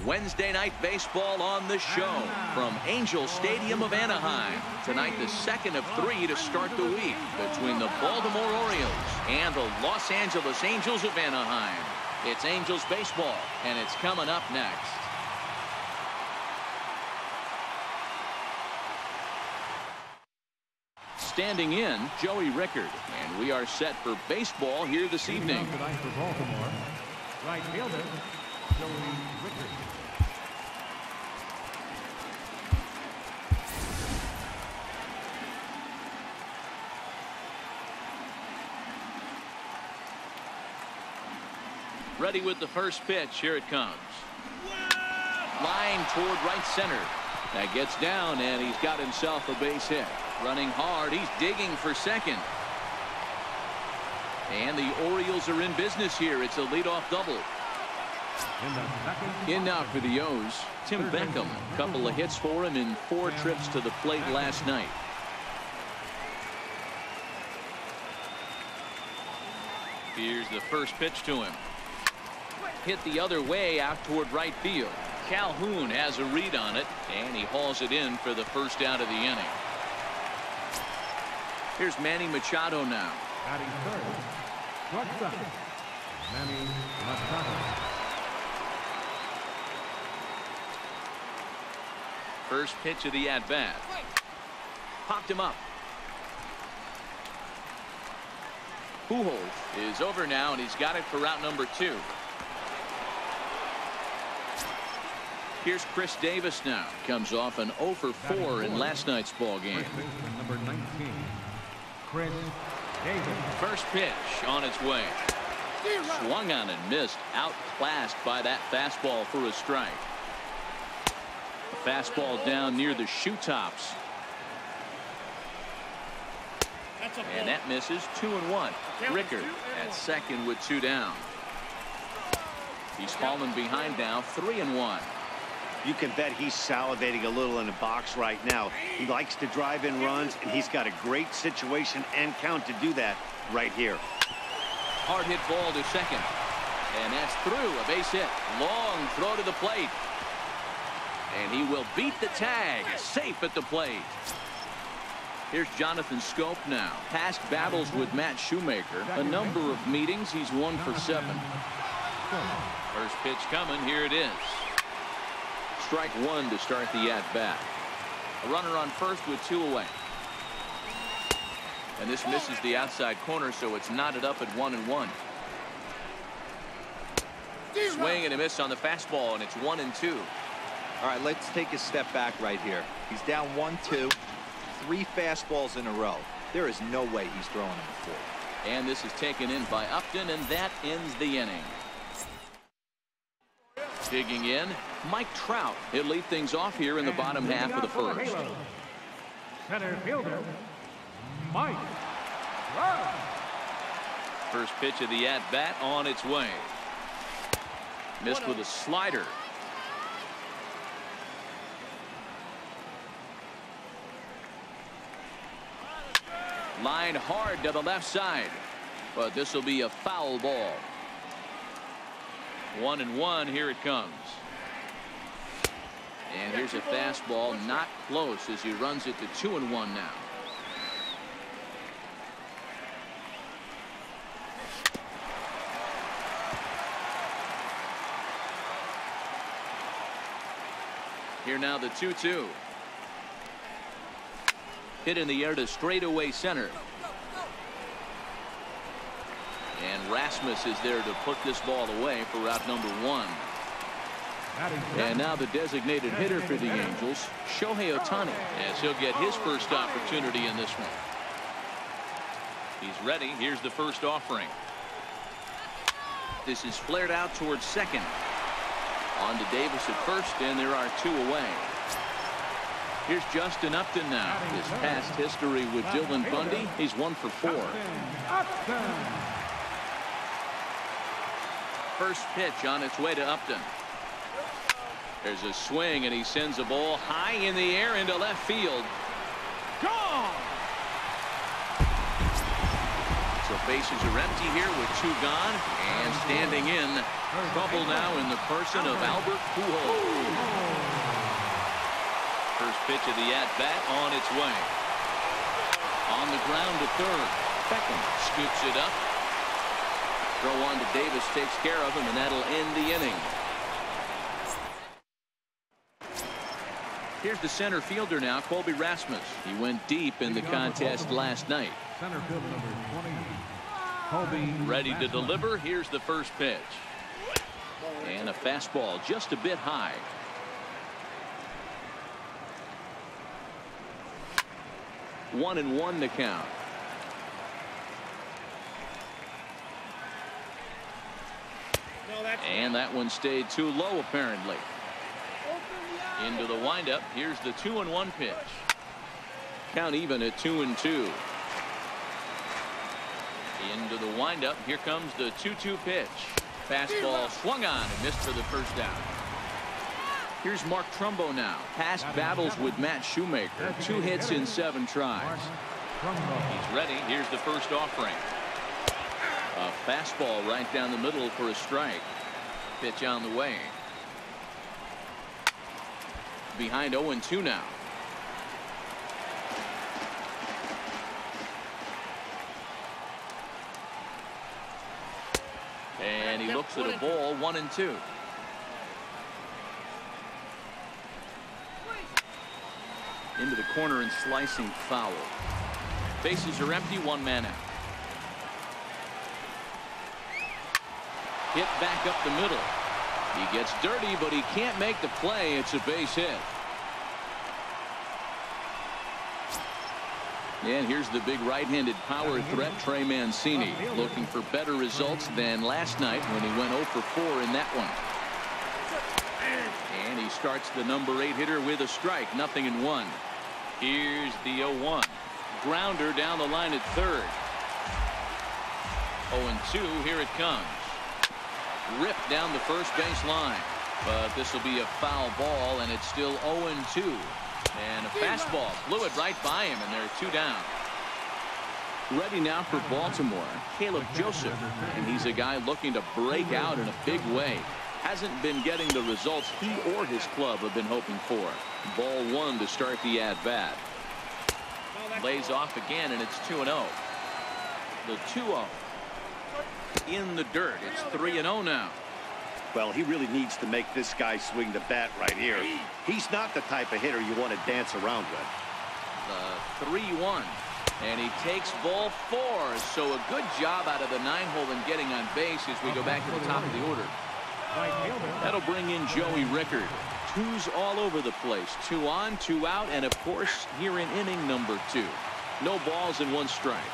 Wednesday night baseball on the show from Angel Stadium of Anaheim. Tonight, the second of 3 to start the week between the Baltimore Orioles and the Los Angeles Angels of Anaheim. It's Angels baseball, and it's coming up next. Standing in, Joey Rickard, and we are set for baseball here this evening. Tonight for Baltimore, right fielder, Joey Rickard. Ready with the first pitch. Here it comes. Line toward right center. That gets down, and he's got himself a base hit. Running hard. He's digging for second. And the Orioles are in business here. It's a leadoff double. In now for the O's, Tim Beckham. A couple of hits for him in 4 trips to the plate last night. Here's the first pitch to him. Hit the other way out toward right field. Calhoun has a read on it, and he hauls it in for the first out of the inning. Here's Manny Machado now. Batting third, shortstop, Manny Machado. First pitch of the at-bat. Popped him up. Pujols is over now, and he's got it for route number 2. Here's Chris Davis now. Comes off an 0 for 4 in last night's ball game. Number 19, Chris Davis. First pitch on its way. Swung on and missed. Outclassed by that fastball for a strike. A fastball down near the shoe tops. And that misses. 2-1. Rickard at second with 2 down. He's fallen behind now. 3-1. You can bet he's salivating a little in the box right now. He likes to drive in runs, and he's got a great situation and count to do that right here. Hard hit ball to second. And that's through. A base hit. Long throw to the plate. And he will beat the tag. Safe at the plate. Here's Jonathan Scope now. Past battles with Matt Shoemaker. A number of meetings. He's 1 for 7. First pitch coming. Here it is. Strike 1 to start the at-bat. A runner on first with 2 away. And this misses the outside corner, so it's knotted up at 1-1. Swing and a miss on the fastball, and it's 1-2. All right, let's take a step back right here. He's down 1-2. 3 fastballs in a row. There is no way he's throwing them before. And this is taken in by Upton, and that ends the inning. Digging in, Mike Trout. He'll lead things off here in the bottom half of the first. Center fielder, Mike Trout. First pitch of the at-bat on its way. Missed with a slider. Line hard to the left side, but this will be a foul ball. 1-1. Here it comes. And here's a fastball, not close, as he runs it to 2-1 now. Here now the 2-2. Hit in the air to straightaway center. And Rasmus is there to put this ball away for route number 1. And now the designated hitter for the Angels, Shohei Ohtani, as he'll get his first opportunity in this one. He's ready. Here's the first offering. This is flared out towards second. On to Davis at first, and there are 2 away. Here's Justin Upton now. His past history with Dylan Bundy, he's 1 for 4. First pitch on its way to Upton. There's a swing, and he sends a ball high in the air into left field. Gone! So So bases are empty here with 2 gone, and standing in trouble now in the person of Albert Pujols. First pitch of the at-bat on its way. On the ground to third. Beckham scoops it up. Throw on to Davis, takes care of him, and that'll end the inning. Here's the center fielder now, Colby Rasmus. He went deep in the contest last night. Center fielder number 20, Colby. Ready to deliver. Here's the first pitch. And a fastball just a bit high. One and one to count. And that one stayed too low, apparently. Into the windup. Here's the 2-1 pitch. Count even at 2-2. Into the windup. Here comes the 2-2 pitch. Fastball swung on and missed for the first down. Here's Mark Trumbo now. Past battles with Matt Shoemaker. 2 hits in 7 tries. He's ready. Here's the first offering. A fastball right down the middle for a strike. Pitch on the way. Behind 0-2 now. And he looks at a ball. 1-2. Into the corner and slicing foul. Bases are empty. 1 man out. Hit back up the middle. He gets dirty, but he can't make the play. It's a base hit. And here's the big right-handed power threat, Trey Mancini, looking for better results than last night when he went 0 for 4 in that one. And he starts the number 8 hitter with a strike. 0-1. Here's the 0-1. Grounder down the line at third. 0-2. Here it comes. Ripped down the first base line. But this will be a foul ball, and it's still 0-2. And a fastball blew it right by him, and they're 2 down. Ready now for Baltimore, Caleb Joseph. And he's a guy looking to break out in a big way. Hasn't been getting the results he or his club have been hoping for. Ball 1 to start the at-bat. Lays off again, and it's 2-0. The 2-0. In the dirt. It's 3-0 now. Well, he really needs to make this guy swing the bat right here. He's not the type of hitter you want to dance around with. The 3-1. And he takes ball 4. So a good job out of the 9-hole in getting on base as we go back to the top of the order. That'll bring in Joey Rickard. 2s all over the place. 2 on, 2 out, and of course here in inning number 2. No balls and 1 strike.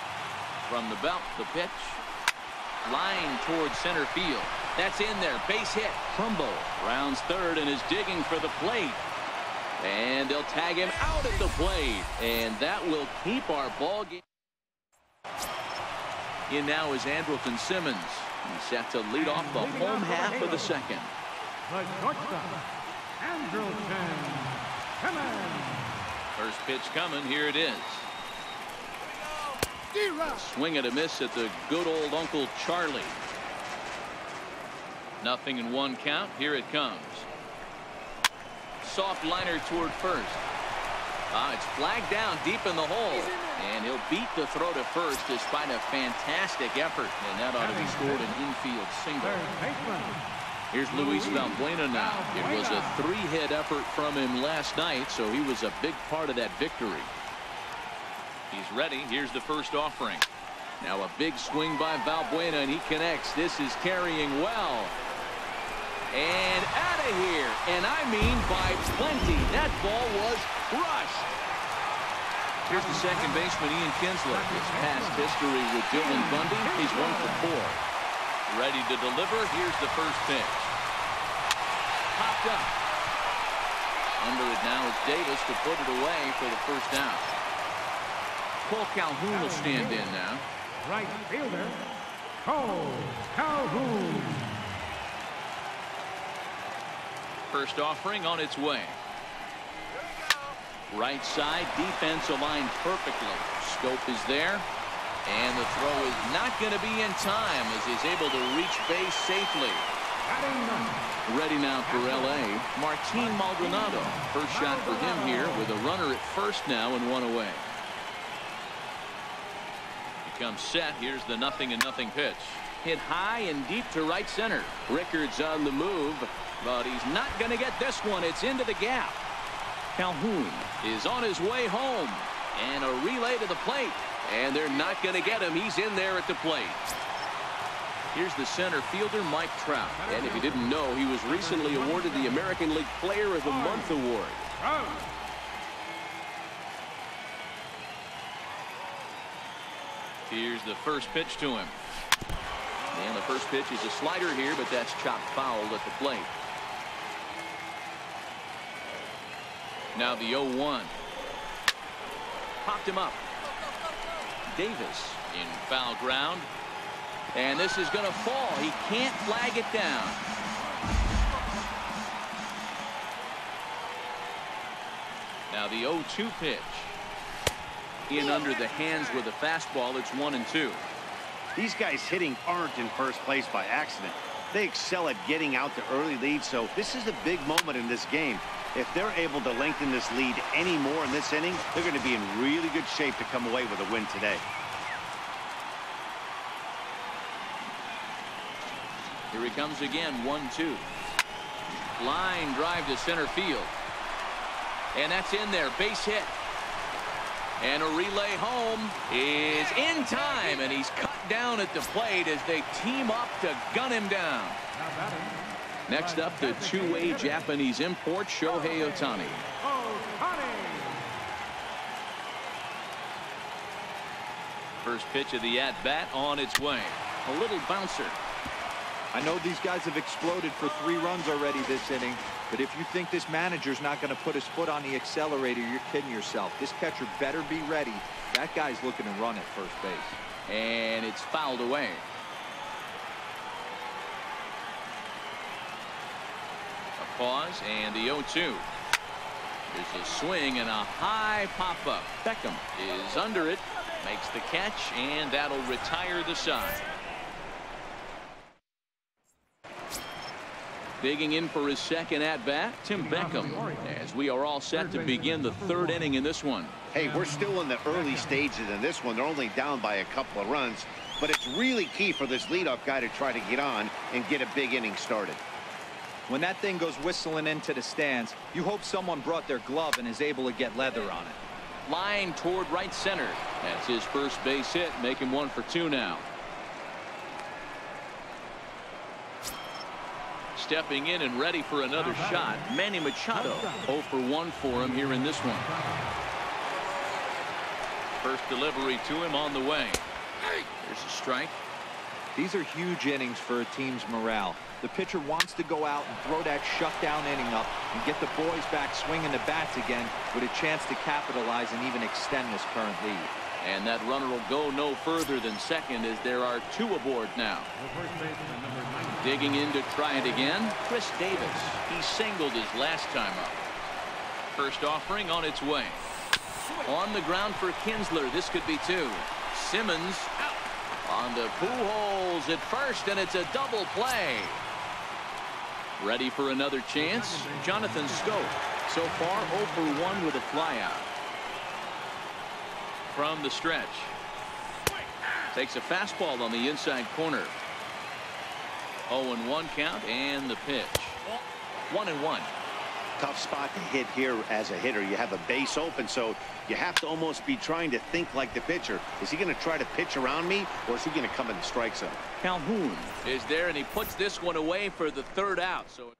From the belt, the pitch. Line towards center field. That's in there. Base hit. Trumbo rounds third and is digging for the plate. And they'll tag him out at the plate. And that will keep our ball game. In now is Andrelton Simmons. He's set to lead off the home half of the second. The shortstop, Andrelton Simmons. First pitch coming. Here it is. Swing and a miss at the good old Uncle Charlie. 0-1 count. Here it comes. Soft liner toward first. It's flagged down deep in the hole. And he'll beat the throw to first despite a fantastic effort. And that ought to be scored an infield single. Here's Luis Valbuena now. It was a 3-hit effort from him last night, so he was a big part of that victory. He's ready. Here's the first offering. Now a big swing by Valbuena, and he connects. This is carrying well. And out of here. And I mean by plenty. That ball was crushed. Here's the second baseman, Ian Kinsler. His past history with Dylan Bundy. He's 1 for 4. Ready to deliver. Here's the first pitch. Popped up. Under it now is Davis to put it away for the first down. Cole Calhoun will stand in now. Right fielder, Cole Calhoun. First offering on its way. Right side, defense aligned perfectly. Scope is there. And the throw is not going to be in time as he's able to reach base safely. Ready now for L.A. Martin Maldonado. First shot for him here with a runner at first now and one away. He comes set. Here's the 0-0 pitch. Hit high and deep to right center. Rickard's on the move, but he's not going to get this one. It's into the gap. Calhoun is on his way home. And a relay to the plate. And they're not going to get him. He's in there at the plate. Here's the center fielder, Mike Trout. And if you didn't know, he was recently awarded the American League Player of the Month award. Here's the first pitch to him. And the first pitch is a slider here, but that's chopped foul at the plate. Now the 0-1. Popped him up. Davis in foul ground. And this is going to fall. He can't flag it down. Now the 0-2 pitch. In under the hands with a fastball. It's 1-2. These guys hitting aren't in first place by accident. They excel at getting out to early leads, so this is a big moment in this game. If they're able to lengthen this lead any more in this inning, they're going to be in really good shape to come away with a win today. Here he comes again, 1-2. Line drive to center field. And that's in there, base hit. And a relay home is in time, and he's cut down at the plate as they team up to gun him down. Next up, the two-way Japanese import, Shohei Ohtani. First pitch of the at-bat on its way. A little bouncer. I know these guys have exploded for 3 runs already this inning, but if you think this manager's not going to put his foot on the accelerator, you're kidding yourself. This catcher better be ready. That guy's looking to run at first base. And it's fouled away. A pause and the 0-2. There's a swing and a high pop-up. Beckham is under it, makes the catch, and that'll retire the side. Digging in for his second at-bat, Tim Beckham, as we are all set to begin the 3rd inning in this one. Hey, we're still in the early stages in this one. They're only down by a couple of runs, but it's really key for this leadoff guy to try to get on and get a big inning started. When that thing goes whistling into the stands, you hope someone brought their glove and is able to get leather on it. Line toward right center. That's his first base hit, make him 1 for 2 now. Stepping in and ready for another shot, Manny Machado. 0 for 1 for him here in this one. First delivery to him on the way. There's a strike. These are huge innings for a team's morale. The pitcher wants to go out and throw that shutdown inning up and get the boys back swinging the bats again with a chance to capitalize and even extend this current lead. And that runner will go no further than second as there are 2 aboard now. Digging in to try it again, Chris Davis. He singled his last time up. First offering on its way. On the ground for Kinsler. This could be 2. Simmons out on the Pujols at first, and it's a double play. Ready for another chance, Jonathan Scope. So far 0 for 1 with a flyout. From the stretch. Takes a fastball on the inside corner. 0-1 count and the pitch. 1-1. Tough spot to hit here as a hitter. You have a base open, so you have to almost be trying to think like the pitcher. Is he going to try to pitch around me, or is he going to come in the strike zone? Calhoun is there, and he puts this one away for the 3rd out. So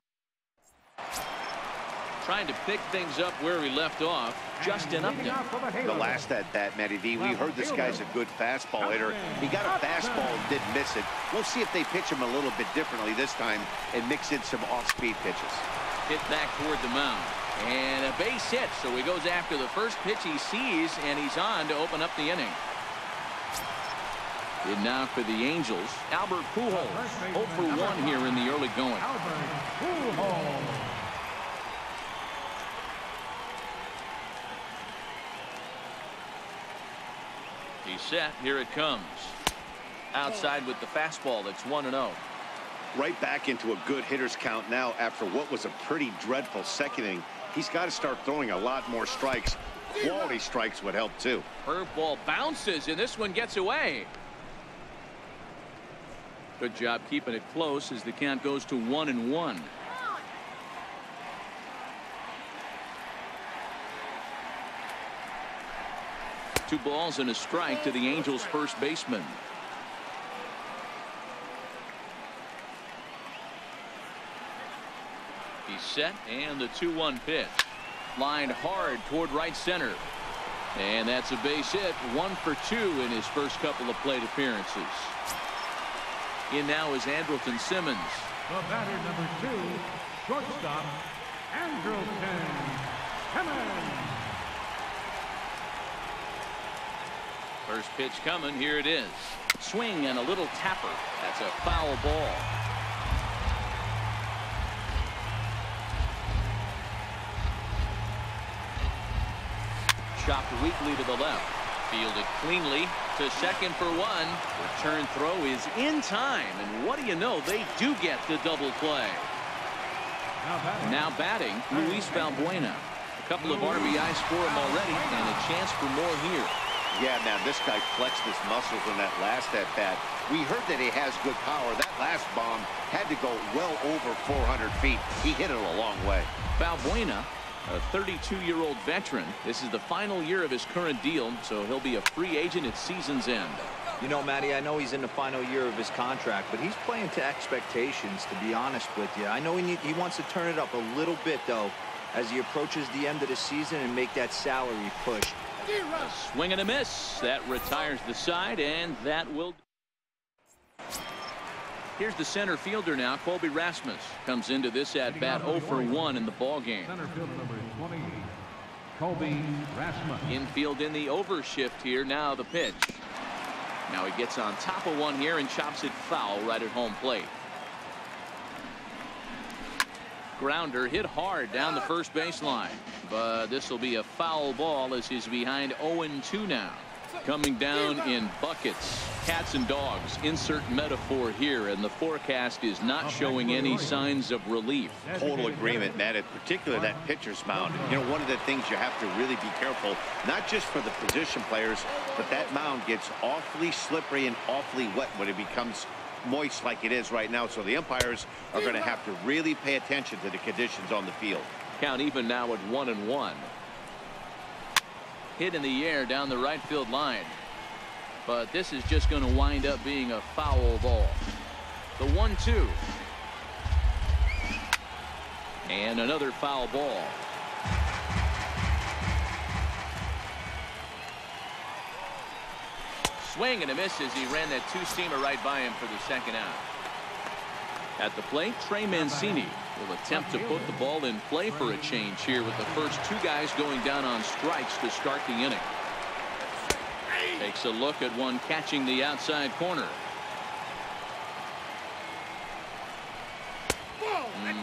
trying to pick things up where he left off. Justin Upton. The last at-bat, Matty V, we heard this guy's a good fastball hitter. He got a fastball and didn't miss it. We'll see if they pitch him a little bit differently this time and mix in some off-speed pitches. Hit back toward the mound. And a base hit, so he goes after the first pitch he sees, and he's on to open up the inning. And now for the Angels, Albert Pujols. 0 for 1 here in the early going. He's set. Here it comes. Outside with the fastball. That's 1-0. Right back into a good hitter's count now after what was a pretty dreadful second inning. He's got to start throwing a lot more strikes. Quality strikes would help too. Curveball bounces, and this one gets away. Good job keeping it close as the count goes to 1-1. Two balls and a strike to the Angels' first baseman. He's set, and the 2-1 pitch. Lined hard toward right center. And that's a base hit. 1 for 2 in his first couple of plate appearances. In now is Andrelton Simmons. The batter, number 2, shortstop, Andrelton Simmons. First pitch coming. Here it is. Swing and a little tapper. That's a foul ball. Chopped weakly to the left. Fielded cleanly to second for 1. Return throw is in time. And what do you know? They do get the double play. Now batting, Luis Valbuena. A couple of RBIs for him already, and a chance for more here. Yeah, man, this guy flexed his muscles in that last at-bat. We heard that he has good power. That last bomb had to go well over 400 feet. He hit it a long way. Valbuena, a 32-year-old veteran. This is the final year of his current deal, so he'll be a free agent at season's end. You know, Matty, I know he's in the final year of his contract, but he's playing to expectations, to be honest with you. I know he wants to turn it up a little bit, though, as he approaches the end of the season and make that salary push. A swing and a miss. That retires the side, and that will. Here's the center fielder now. Colby Rasmus comes into this at bat 0 for 1 in the ball game. Center fielder number 20, Colby Rasmus. Infield in the overshift here. Now the pitch. Now he gets on top of one here and chops it foul right at home plate. Grounder hit hard down the first baseline, but this will be a foul ball as he's behind 0-2 now. Coming down in buckets, cats and dogs, insert metaphor here, and the forecast is not showing any signs of relief. Total agreement, Matt, in particular that pitcher's mound. You know, one of the things you have to really be careful, not just for the position players, but that mound gets awfully slippery and awfully wet when it becomes moist like it is right now. So the umpires are going to have to really pay attention to the conditions on the field. Count even now at 1-1. Hit in the air down the right field line, but this is just going to wind up being a foul ball. The 1-2 and another foul ball. Swing and a miss as he ran that two-seamer right by him for the second out. At the plate, Trey Mancini will attempt to put the ball in play for a change here with the first two guys going down on strikes to start the inning. Takes a look at one catching the outside corner.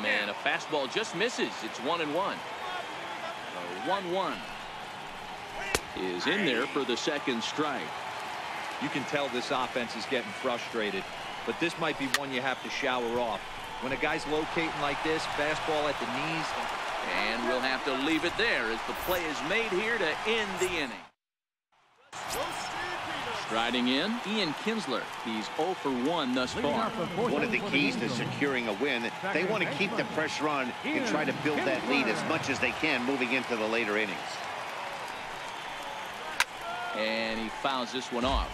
Man, a fastball just misses. It's 1-1. The 1-1 is in there for the second strike. You can tell this offense is getting frustrated, but this might be one you have to shower off. When a guy's locating like this, fastball at the knees. And we'll have to leave it there as the play is made here to end the inning. Striding in, Ian Kinsler. He's 0 for 1 thus far. One of the keys to securing a win, they want to keep the pressure on and try to build that lead as much as they can moving into the later innings. And he fouls this one off.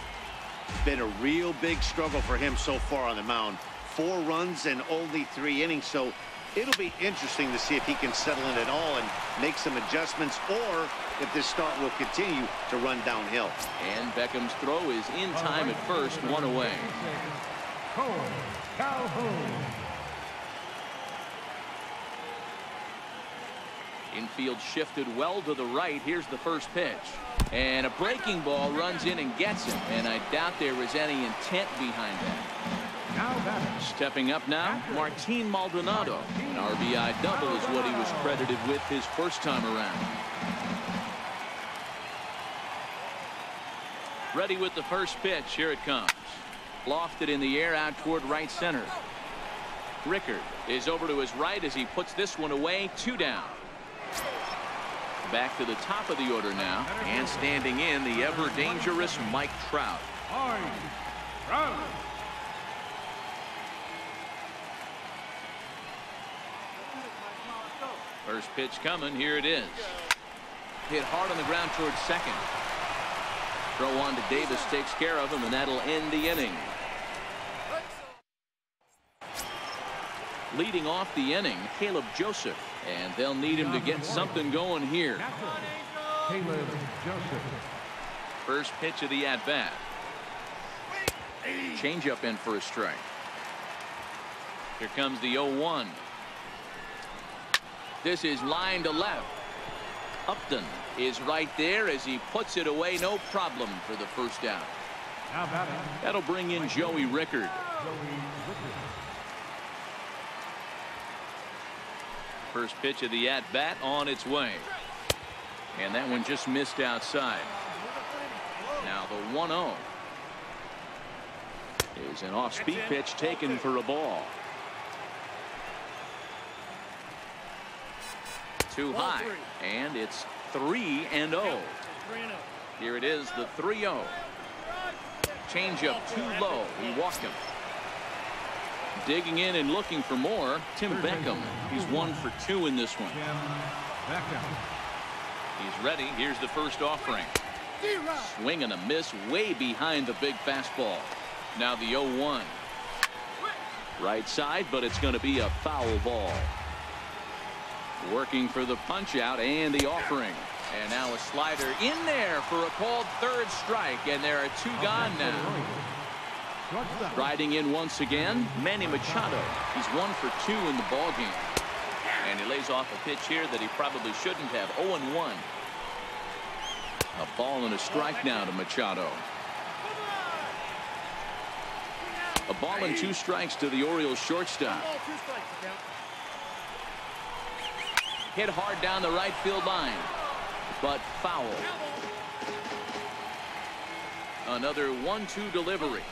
It's been a real big struggle for him so far on the mound. 4 runs in only 3 innings, so it'll be interesting to see if he can settle in at all and make some adjustments, or if this start will continue to run downhill. And Beckham's throw is in time at first, 1 away. Infield shifted well to the right. Here's the first pitch. And a breaking ball runs in and gets him. And I doubt there was any intent behind that. Stepping up now, Martin Maldonado. An RBI double is what he was credited with his first time around. Ready with the first pitch. Here it comes. Lofted in the air out toward right center. Rickard is over to his right as he puts this one away. 2 down. Back to the top of the order now, and standing in the ever dangerous Mike Trout. First pitch coming. Here it is. Hit hard on the ground towards second. Throw on to Davis, takes care of him, and that'll end the inning. Leading off the inning, Caleb Joseph, and they'll need him to get something going here. Caleb Joseph. First pitch of the at-bat. Changeup in for a strike. Here comes the 0-1. This is line to left. Upton is right there as he puts it away. No problem for the first down. That'll bring in Joey Rickard. First pitch of the at-bat on its way. And that one just missed outside. Now the 1-0 is an off-speed pitch taken for a ball. Too high, and it's 3-0. Here it is, the 3-0. Changeup too low. He walked him. Digging in and looking for more, Tim Beckham. He's 1 for 2 in this one. He's ready. Here's the first offering. Swing and a miss way behind the big fastball. Now the 0-1. Right side, but it's going to be a foul ball. Working for the punch out and the offering. And now a slider in there for a called third strike, and there are 2 gone now. Riding in once again, Manny Machado. He's 1 for 2 in the ball game. And he lays off a pitch here that he probably shouldn't have. 0-1. A ball and a strike now to Machado. A ball and 2 strikes to the Orioles shortstop. Hit hard down the right field line, but foul. Another 1-2 delivery.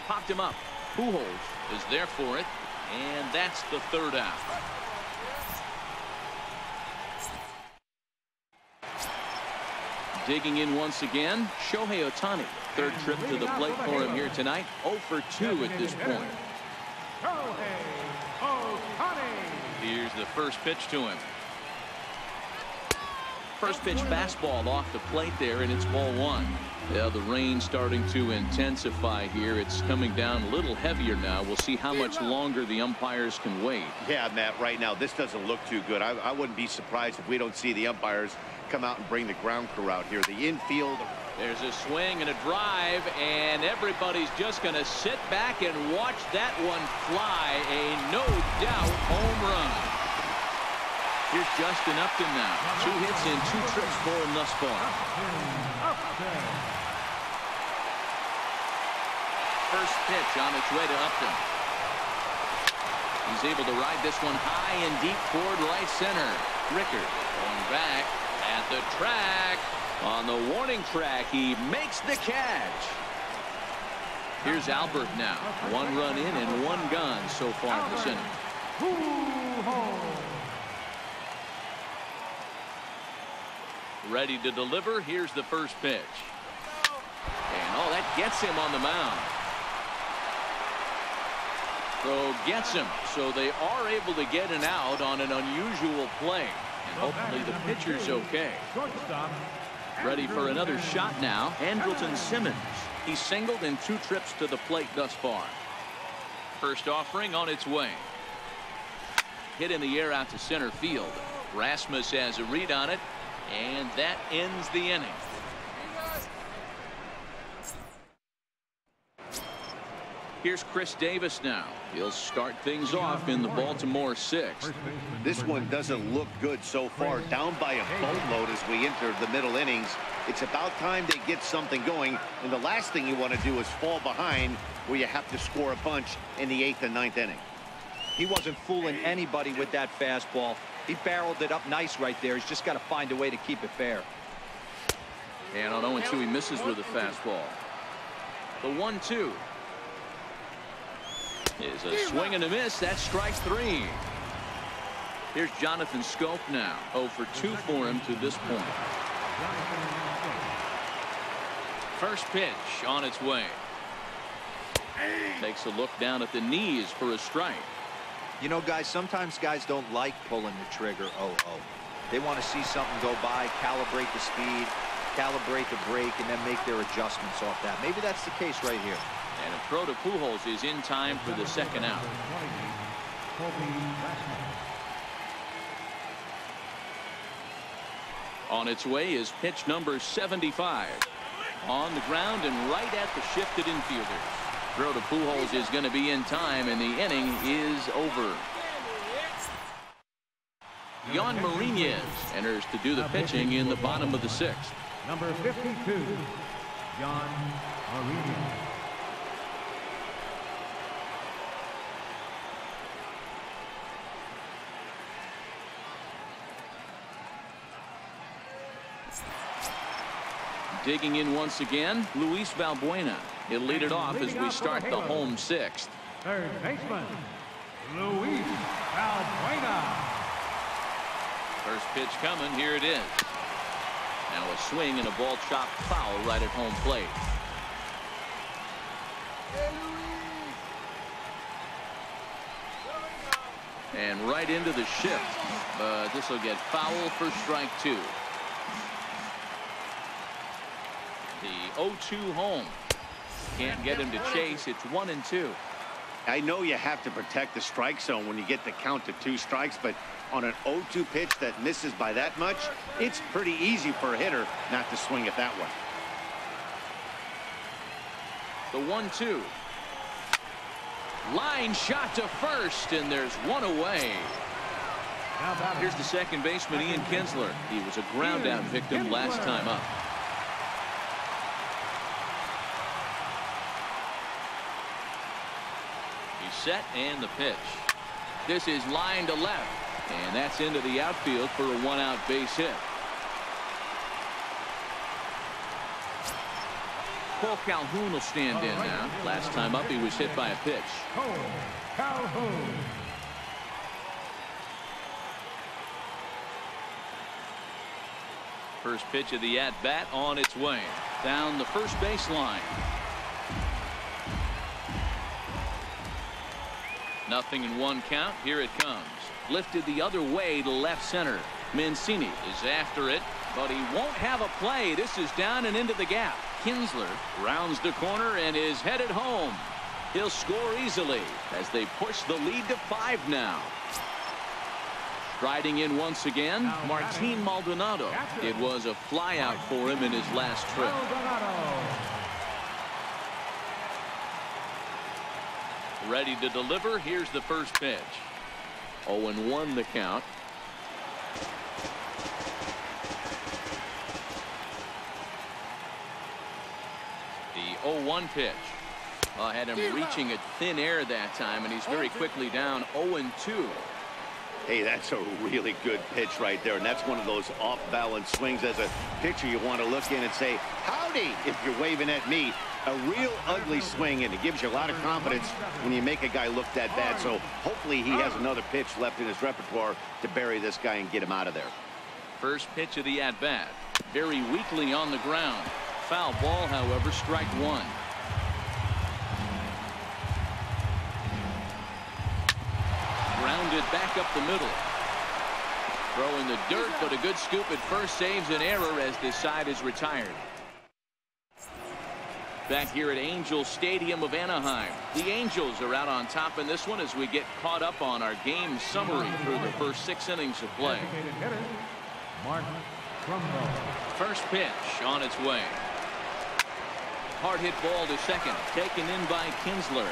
Popped him up. Pujols is there for it, and that's the 3rd out. Digging in once again, Shohei Ohtani. 3rd trip to the plate for him here tonight. 0 for 2 at this point. Here's the first pitch to him. First pitch fastball off the plate there, and it's ball 1. Yeah, the rain starting to intensify here. It's coming down a little heavier now. We'll see how much longer the umpires can wait. Yeah, Matt, right now this doesn't look too good. I wouldn't be surprised if we don't see the umpires come out and bring the ground crew out here. The infield. There's a swing and a drive, and everybody's just going to sit back and watch that one fly. A no-doubt home run. Here's Justin Upton now. 2 hits and 2 trips for him thus far. First pitch on its way to Upton. He's able to ride this one high and deep toward right center. Rickard going back at the track. On the warning track, he makes the catch. Here's Albert now. 1 run in and 1 gone so far in this inning. Ready to deliver. Here's the first pitch. And oh, that gets him on the mound. Throw gets him, so they are able to get an out on an unusual play. And hopefully the pitcher's okay. Ready for another shot now. Andrelton Simmons. He's singled in 2 trips to the plate thus far. First offering on its way. Hit in the air out to center field. Rasmus has a read on it, and that ends the inning. Here's Chris Davis now. He'll start things off in the Baltimore 6th. This one doesn't look good so far. Down by a boatload as we enter the middle innings. It's about time they get something going, and the last thing you want to do is fall behind where you have to score a bunch in the 8th and 9th inning. He wasn't fooling anybody with that fastball. He barreled it up nice right there. He's just got to find a way to keep it fair. And on 0-2, he misses with a fastball. The 1-2 is a swing and a miss. That's strike 3. Here's Jonathan Scope now. 0 for 2 for him to this point. First pitch on its way. Takes a look down at the knees for a strike. You know, guys, sometimes guys don't like pulling the trigger 0-0. They want to see something go by, calibrate the speed, calibrate the break, and then make their adjustments off that. Maybe that's the case right here. And a throw to Pujols is in time for the second out. Colby Rasmus. On its way is pitch number 75. On the ground and right at the shifted infielders. Throw to Pujols is going to be in time, and the inning is over. Yon Marinez enters to do the pitching in the bottom of the 6th. Number 52, Yon Marinez. Digging in once again, Luis Valbuena. He'll lead it off as we start the home 6th. Third baseman, Luis Valbuena. First pitch coming. Here it is. Now a swing and a ball chopped foul right at home plate. And right into the shift. But this will get foul for strike 2. The 0-2 home. Can't get him to chase. It's 1-2. I know you have to protect the strike zone when you get the count to 2 strikes, but on an 0-2 pitch that misses by that much, it's pretty easy for a hitter not to swing at that one. The 1-2. Line shot to first, and there's one away. Here's the second baseman, Ian Kinsler. He was a ground out victim last time up. He's set, and the pitch. This is line to left, and that's into the outfield for a 1-out base hit. Cole Calhoun will stand in now. Last time up, he was hit by a pitch. Cole Calhoun. First pitch of the at-bat on its way. Down the first baseline. 0-1 count. Here it comes. Lifted the other way to left center. Mancini is after it, but he won't have a play. This is down and into the gap. Kinsler rounds the corner and is headed home. He'll score easily as they push the lead to 5 now. Striding in once again, Martin Maldonado. It was a flyout for him in his last trip. Ready to deliver. Here's the first pitch. 0-1 the count. The 0-1 pitch. Had him reaching at thin air that time, and he's very quickly down 0-2. Hey, that's a really good pitch right there, and that's one of those off-balance swings. As a pitcher, you want to look in and say, howdy, if you're waving at me. A real ugly swing, and it gives you a lot of confidence when you make a guy look that bad. So hopefully he has another pitch left in his repertoire to bury this guy and get him out of there. First pitch of the at-bat. Very weakly on the ground. Foul ball, however, strike 1. Grounded back up the middle. Throwing the dirt, but a good scoop at first saves an error as this side is retired. Back here at Angels Stadium of Anaheim. The Angels are out on top in this one as we get caught up on our game summary through the first 6 innings of play. First pitch on its way. Hard hit ball to second. Taken in by Kinsler.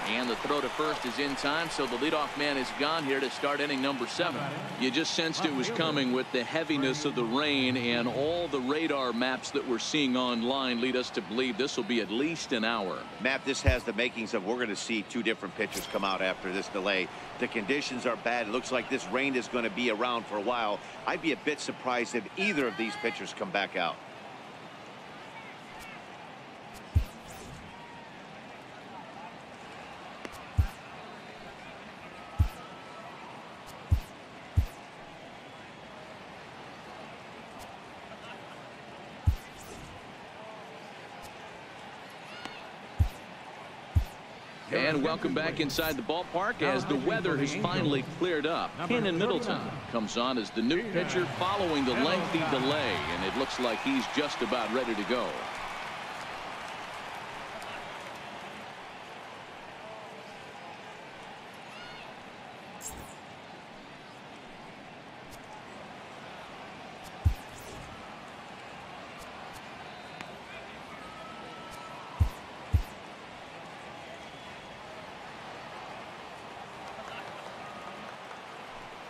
And the throw to first is in time, so the leadoff man is gone here to start inning number 7. You just sensed it was coming with the heaviness of the rain, and all the radar maps that we're seeing online lead us to believe this will be at least an hour. Matt, this has the makings of we're going to see 2 different pitchers come out after this delay. The conditions are bad. It looks like this rain is going to be around for a while. I'd be a bit surprised if either of these pitchers come back out. And welcome back inside the ballpark as the weather has finally cleared up. Ken Middleton comes on as the new pitcher following the lengthy delay, and it looks like he's just about ready to go.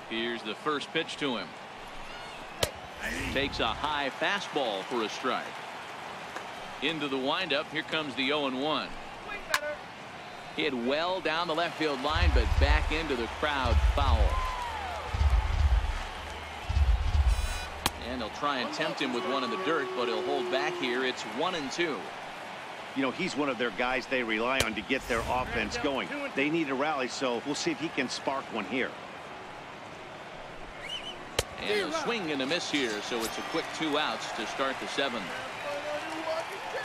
Here's the first pitch to him. Takes a high fastball for a strike. Into the windup. Here comes the 0-1. Hit well down the left field line, but back into the crowd foul. And they'll try and tempt him with one in the dirt, but he'll hold back here. It's 1-2. You know, he's one of their guys they rely on to get their offense going. They need a rally, so we'll see if he can spark one here. And a swing and a miss here, so it's a quick 2 outs to start the 7th.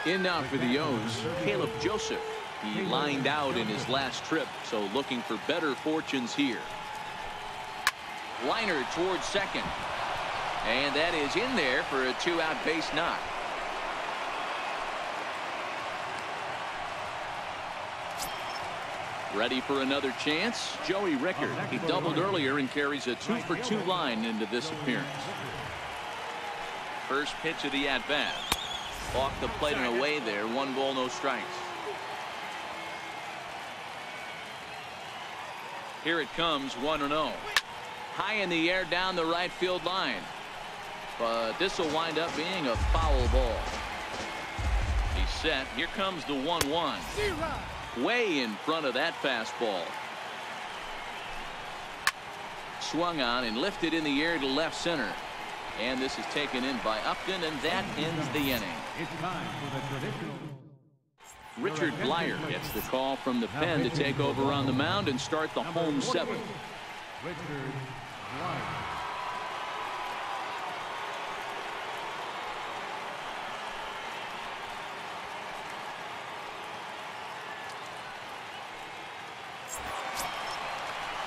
In now for the O's, Caleb Joseph. He lined out in his last trip, so looking for better fortunes here. Liner towards second. And that is in there for a 2-out base knock. Ready for another chance. Joey Rickard. He doubled earlier and carries a 2-for-2 line into this appearance. First pitch of the at-bat. Off the plate and away there. 1 ball, no strikes. Here it comes, 1-0. High in the air down the right field line. But this will wind up being a foul ball. He's set. Here comes the 1-1. Way in front of that fastball. Swung on and lifted in the air to left center. And this is taken in by Upton, and that ends the inning. It's time for the traditional. Richard Blyer gets the call from the pen to take over on the mound and start the home 7th. Richard Blyer.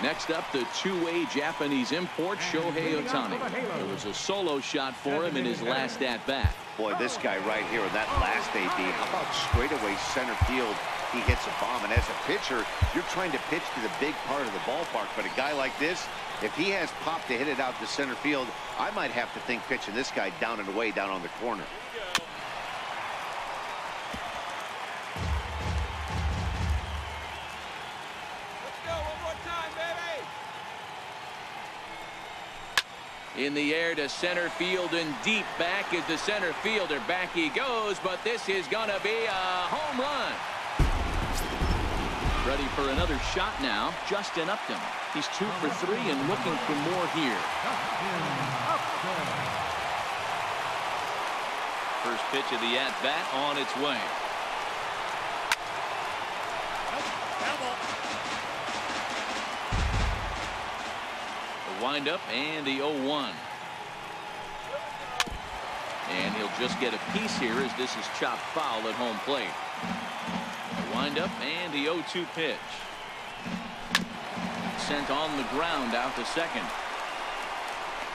Next up, the two-way Japanese import, Shohei Ohtani. There was a solo shot for him in his last at-bat. Boy, this guy right here in that last AB, how about straightaway center field? He hits a bomb, and as a pitcher, you're trying to pitch to the big part of the ballpark. But a guy like this, if he has pop to hit it out to center field, I might have to think pitching this guy down and away down on the corner. In the air to center field and deep back is the center fielder. Back he goes, but this is going to be a home run. Ready for another shot now, Justin Upton. He's 2 for 3 and looking for more here. First pitch of the at-bat on its way. Wind up and the 0-1. And he'll just get a piece here as this is chopped foul at home plate. The wind up and the 0-2 pitch. Sent on the ground out to second.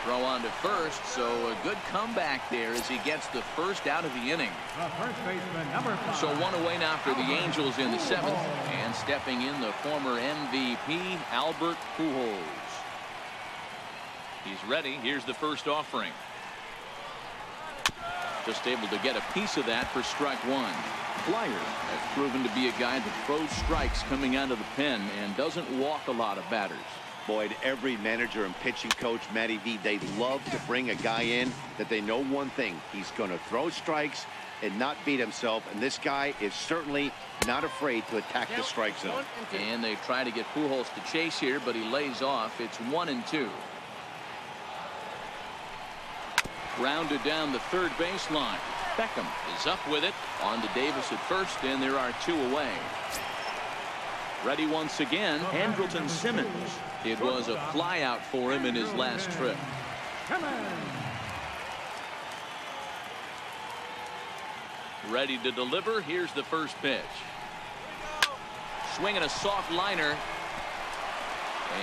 Throw on to first, so a good comeback there as he gets the first out of the inning. The first baseman, number 5. So 1 away now for the Angels in the 7th. And stepping in the former MVP, Albert Pujols. He's ready. Here's the first offering. Just able to get a piece of that for strike 1. Blyer has proven to be a guy that throws strikes coming out of the pen and doesn't walk a lot of batters. Boyd, every manager and pitching coach, Matty V, they love to bring a guy in that they know one thing. He's going to throw strikes and not beat himself. And this guy is certainly not afraid to attack the strike zone. And they try to get Pujols to chase here, but he lays off. It's 1-2. Grounded down the third baseline. Beckham is up with it. On to Davis at first, and there are 2 away. Ready once again, Andrelton Simmons. It was a flyout for him in his last trip. Ready to deliver. Here's the first pitch. Swinging a soft liner.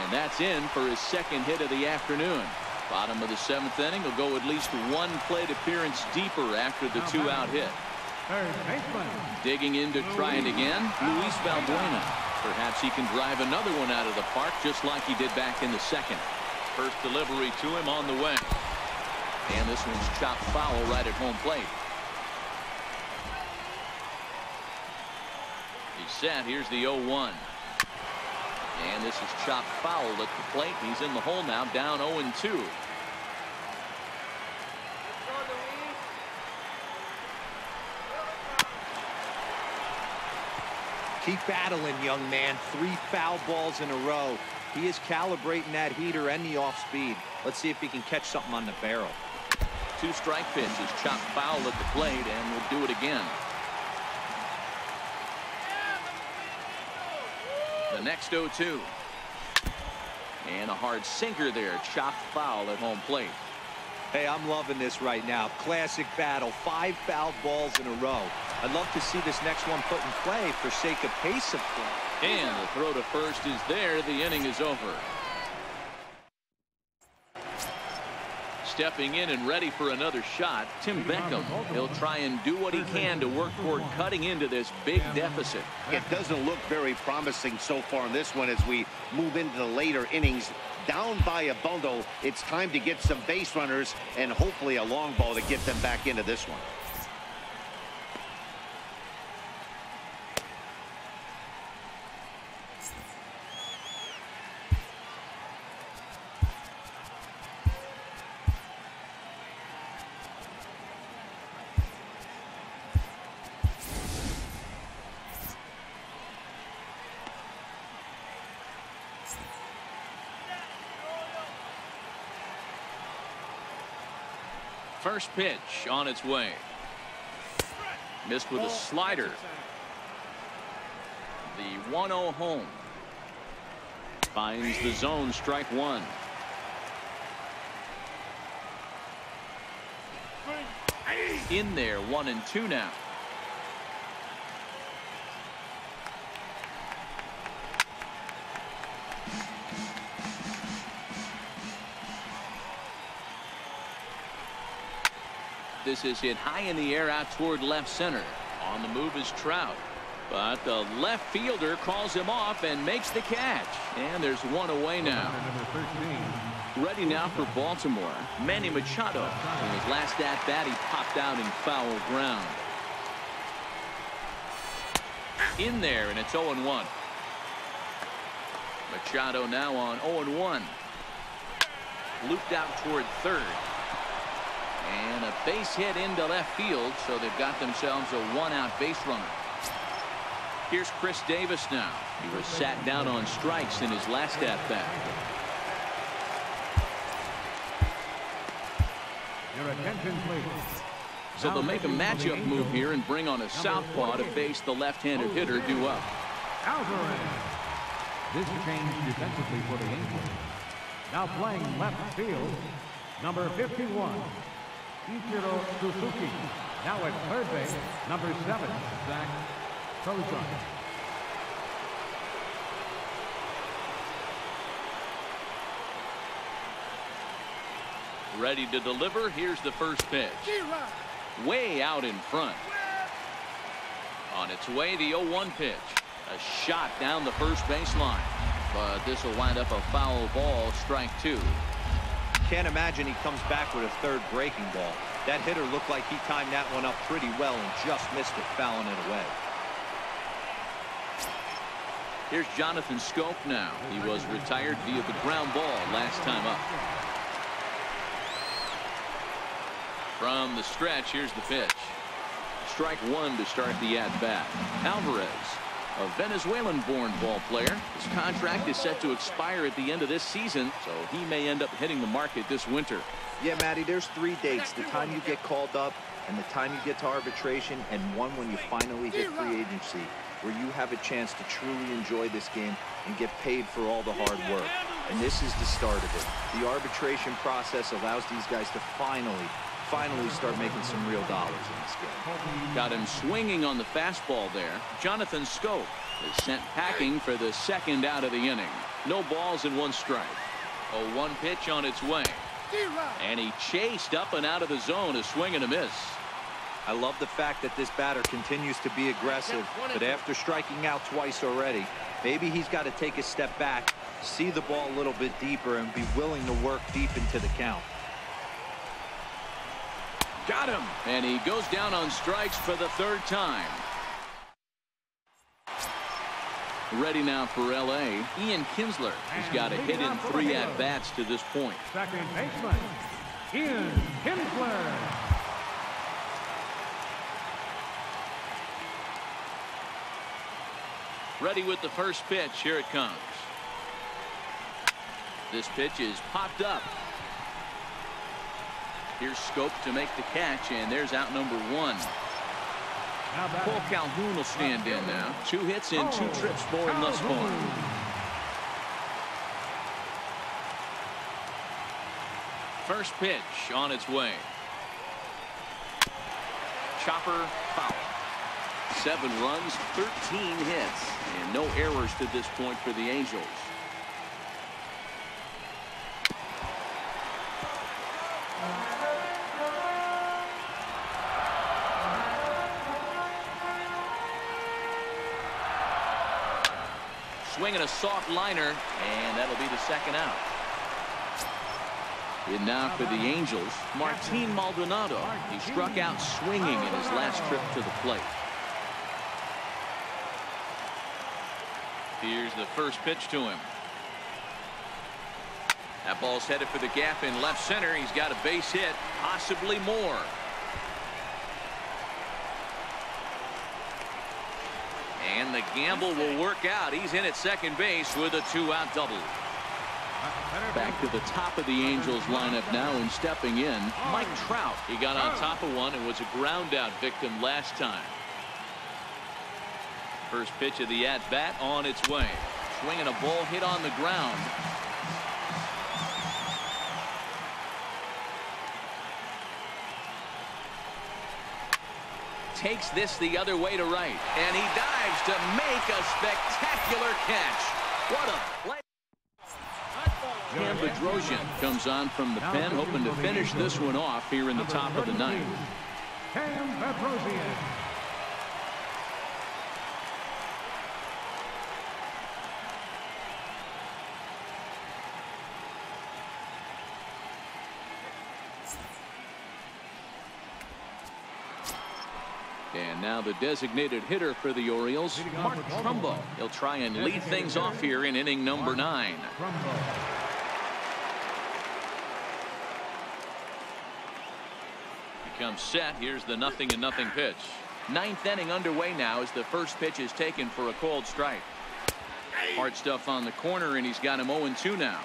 And that's in for his second hit of the afternoon. Bottom of the 7th inning. He'll go at least one plate appearance deeper after the 2-out hit. Digging in to try it again, Luis Valbuena. Perhaps he can drive another one out of the park just like he did back in the 2nd. First delivery to him on the way. And this one's chopped foul right at home plate. He's set. Here's the 0-1. And this is chopped foul at the plate. He's in the hole now, down 0-2. Keep battling, young man. 3 foul balls in a row. He is calibrating that heater and the off speed. Let's see if he can catch something on the barrel. 2-strike pitch is chopped foul at the plate, and we'll do it again. The next 0-2. And a hard sinker there, chopped foul at home plate. Hey, I'm loving this right now. Classic battle. 5 foul balls in a row. I'd love to see this next one put in play for sake of pace of play. And the throw to first is there. The inning is over. Stepping in and ready for another shot, Tim Beckham. He'll try and do what he can to work toward cutting into this big deficit. It doesn't look very promising so far in this one as we move into the later innings. Down by a bundle, it's time to get some base runners and hopefully a long ball to get them back into this one. First pitch on its way. Missed with a slider. The 1-0 home. Finds the zone, strike one. In there, 1-2 now. This is hit high in the air out toward left center. On the move is Trout. But the left fielder calls him off and makes the catch. And there's one away now. Ready now for Baltimore, Manny Machado. In his last at-bat, he popped out in foul ground. In there, and it's 0-1. Machado now on 0-1. Looped out toward third. And a base hit into left field, so they've got themselves a one-out base runner. Here's Chris Davis now. He was sat down on strikes in his last at-bat. Your attention, please. So they'll make a matchup move here and bring on a southpaw to face the left-handed hitter due up. Alvarez. This change defensively for the Angels. Now playing left field, number 51. Ichiro Suzuki. Now at third base, number 7, Zach Trout. Ready to deliver. Here's the first pitch. Way out in front. On its way, the 0-1 pitch. A shot down the first baseline. But this will wind up a foul ball, strike two. Can't imagine he comes back with a third breaking ball. That hitter looked like he timed that one up pretty well and just missed it, fouling it away. Here's Jonathan Scope now. He was retired via the ground ball last time up. From the stretch, here's the pitch. Strike one to start the at-bat. Alvarez, a Venezuelan-born ball player. His contract is set to expire at the end of this season, so he may end up hitting the market this winter. Yeah, Matty, there's 3 dates. The time you get called up, and the time you get to arbitration, and one when you finally hit free agency, where you have a chance to truly enjoy this game and get paid for all the hard work. And this is the start of it. The arbitration process allows these guys to finally finally start making some real dollars in this game. Got him swinging on the fastball there. Jonathan Scope is sent packing for the second out of the inning. No balls and one strike. A one pitch on its way. And he chased up and out of the zone, a swing and a miss. I love the fact that this batter continues to be aggressive, but after striking out twice already, maybe he's got to take a step back, see the ball a little bit deeper, and be willing to work deep into the count. Got him. And he goes down on strikes for the third time. Ready now for L.A. Ian Kinsler has got a hit in 3 at-bats to this point. Second baseman, Ian Kinsler. Ready with the first pitch. Here it comes. This pitch is popped up. Here's Scope to make the catch, and there's out number 1. Paul Calhoun will stand in now. 2 hits and 2 trips for him thus far. First pitch on its way. Chopper foul. 7 runs, 13 hits, and no errors to this point for the Angels. Swinging a soft liner, and that'll be the second out. And now for the Angels, Martin Maldonado. He struck out swinging in his last trip to the plate. Here's the first pitch to him. That ball's headed for the gap in left center. He's got a base hit, possibly more. And the gamble will work out. He's in at second base with a 2-out double. Back to the top of the Angels lineup now, and stepping in, Mike Trout. He got on top of one and was a ground out victim last time. First pitch of the at-bat on its way. Swinging a ball hit on the ground. Takes this the other way to right, and he dives to make a spectacular catch. What a play. Cam Bedrosian comes on from the pen, hoping to finish this one off here in the top of the ninth. Cam Bedrosian. And now the designated hitter for the Orioles, Mark Trumbo. He'll try and lead things off here in inning number 9. Becomes set. Here's the 0-0 pitch. 9th inning underway now as the first pitch is taken for a called strike. Hard stuff on the corner, and he's got him 0-2 now.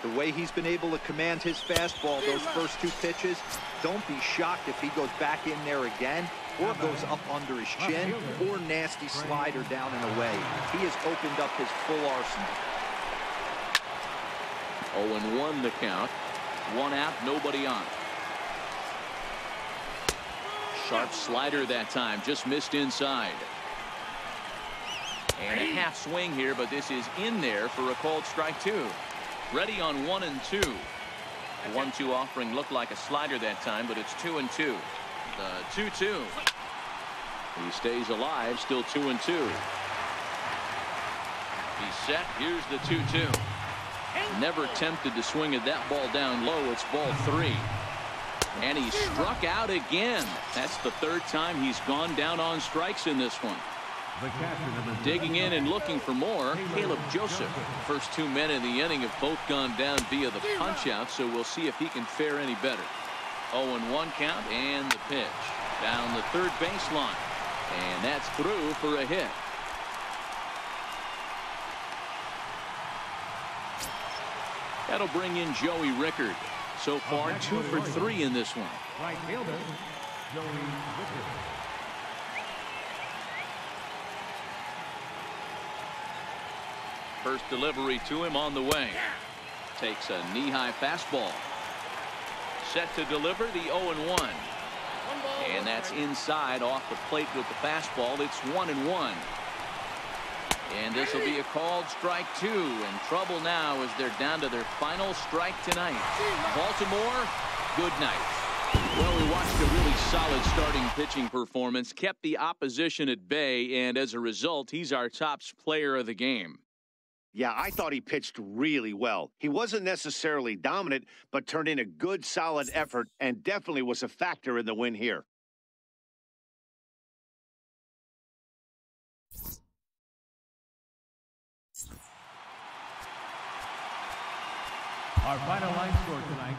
The way he's been able to command his fastball those first 2 pitches, don't be shocked if he goes back in there again, or goes up under his chin, or nasty slider down and away. He has opened up his full arsenal. 0-1 the count. 1 out, nobody on. Sharp slider that time, just missed inside. And a half swing here, but this is in there for a called strike 2. Ready on 1-2. The 1-2 offering looked like a slider that time, but it's 2-2. The 2-2. He stays alive, still 2-2. He's set. Here's the 2-2. Never tempted to swing at that ball down low. It's ball 3. And he struck out again. That's the 3rd time he's gone down on strikes in this one. Digging in and looking for more, Caleb Joseph. First 2 men in the inning have both gone down via the punch-out, so we'll see if he can fare any better. 0-1 count, and the pitch. Down the third baseline. And that's through for a hit. That'll bring in Joey Rickard. So far, 2 for 3 in this one. Right fielder, Joey Rickard. First delivery to him on the way. Takes a knee-high fastball. set to deliver the 0-1. And that's inside off the plate with the fastball. It's 1-1. And this will be a called strike 2. And trouble now as they're down to their final strike tonight. Baltimore, good night. Well, we watched a really solid starting pitching performance, kept the opposition at bay, and as a result, he's our top player of the game. Yeah, I thought he pitched really well. He wasn't necessarily dominant, but turned in a good, solid effort and definitely was a factor in the win here. Our final line score tonight,